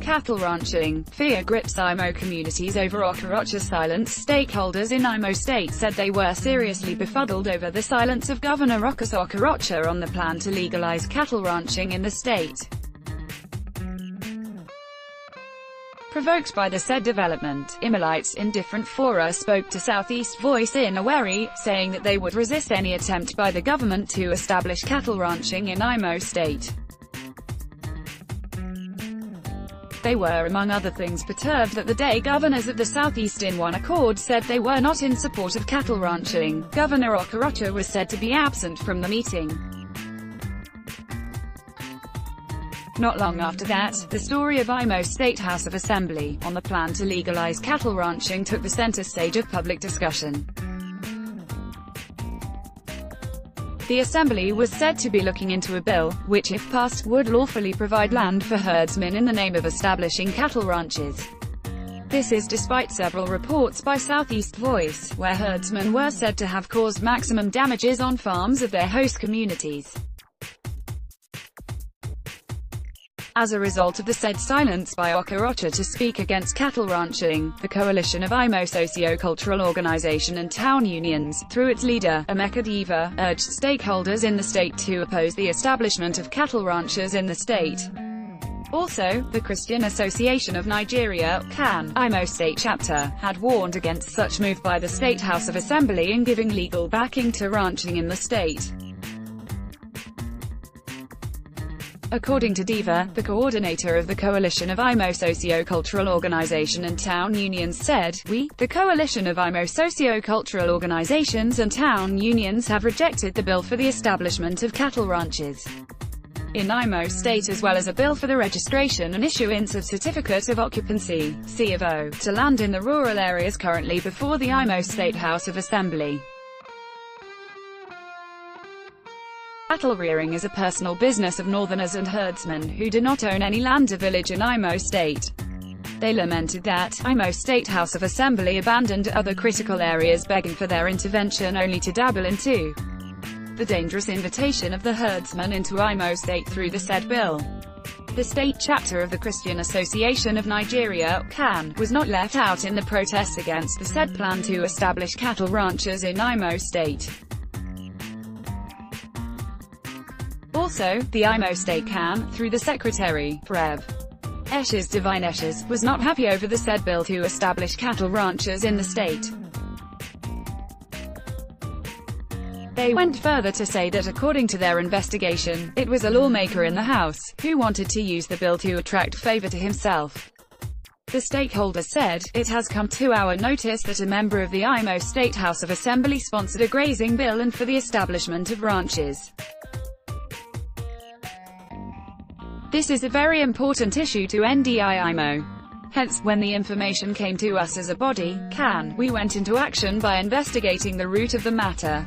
cattle ranching. Fear grips IMO communities over Okorocha silence. Stakeholders in IMO state said they were seriously befuddled over the silence of Governor Okorocha on the plan to legalize cattle ranching in the state. Provoked by the said development, Imolites in different fora spoke to Southeast Voice in a wary, saying that they would resist any attempt by the government to establish cattle ranching in IMO state. They were among other things perturbed that the day governors of the Southeast in one accord said they were not in support of cattle ranching. Governor Okorocha was said to be absent from the meeting. Not long after that, the story of IMO State House of Assembly, on the plan to legalize cattle ranching took the center stage of public discussion. The Assembly was said to be looking into a bill, which if passed, would lawfully provide land for herdsmen in the name of establishing cattle ranches. This is despite several reports by Southeast Voice, where herdsmen were said to have caused maximum damages on farms of their host communities. As a result of the said silence by Okorocha to speak against cattle ranching, the coalition of IMO socio-cultural organization and town unions, through its leader, Emeka Diva, urged stakeholders in the state to oppose the establishment of cattle ranchers in the state. Also, the Christian Association of Nigeria, CAN, IMO state chapter, had warned against such move by the State House of Assembly in giving legal backing to ranching in the state. According to Diva, the coordinator of the coalition of IMO socio-cultural organization and town unions said, "We, the coalition of IMO socio-cultural organizations and town unions have rejected the bill for the establishment of cattle ranches in IMO state as well as a bill for the registration and issuance of certificate of occupancy, C of O, to land in the rural areas currently before the IMO State House of Assembly." Cattle rearing is a personal business of northerners and herdsmen who do not own any land or village in IMO state. They lamented that IMO State House of Assembly abandoned other critical areas begging for their intervention only to dabble into the dangerous invitation of the herdsmen into IMO state through the said bill. The state chapter of the Christian Association of Nigeria, CAN, was not left out in the protests against the said plan to establish cattle ranchers in IMO state. Also, the IMO State CAN, through the Secretary, Rev. Eshes Divine Eshes, was not happy over the said bill to establish cattle ranchers in the state. They went further to say that according to their investigation, it was a lawmaker in the House, who wanted to use the bill to attract favor to himself. The stakeholder said, "It has come to our notice that a member of the IMO State House of Assembly sponsored a grazing bill and for the establishment of ranches. This is a very important issue to NDI-IMO. Hence, when the information came to us as a body, CAN, we went into action by investigating the root of the matter.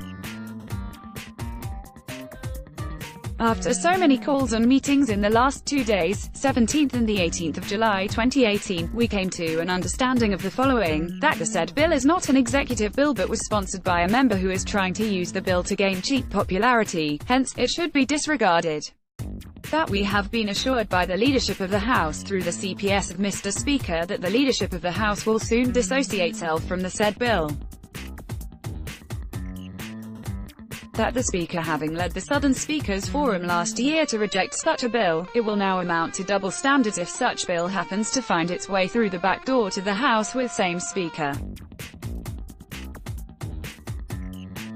After so many calls and meetings in the last 2 days, 17th and the 18th of July 2018, we came to an understanding of the following, that the said bill is not an executive bill but was sponsored by a member who is trying to use the bill to gain cheap popularity, hence, it should be disregarded. That we have been assured by the leadership of the House through the CPS of Mr. Speaker that the leadership of the House will soon dissociate itself from the said bill. That the Speaker having led the Southern Speakers Forum last year to reject such a bill, it will now amount to double standards if such bill happens to find its way through the back door to the House with same Speaker.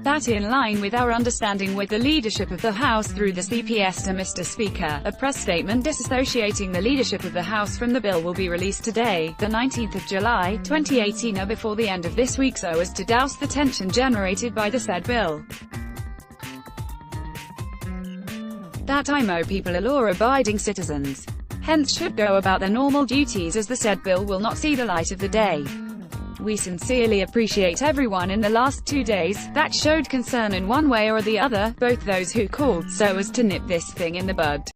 That in line with our understanding with the leadership of the House through the CPS to Mr. Speaker, a press statement disassociating the leadership of the House from the bill will be released today, the 19th of July, 2018 or before the end of this week so as to douse the tension generated by the said bill. That IMO people are law-abiding citizens, hence should go about their normal duties as the said bill will not see the light of the day. We sincerely appreciate everyone in the last 2 days that showed concern in one way or the other, both those who called so as to nip this thing in the bud.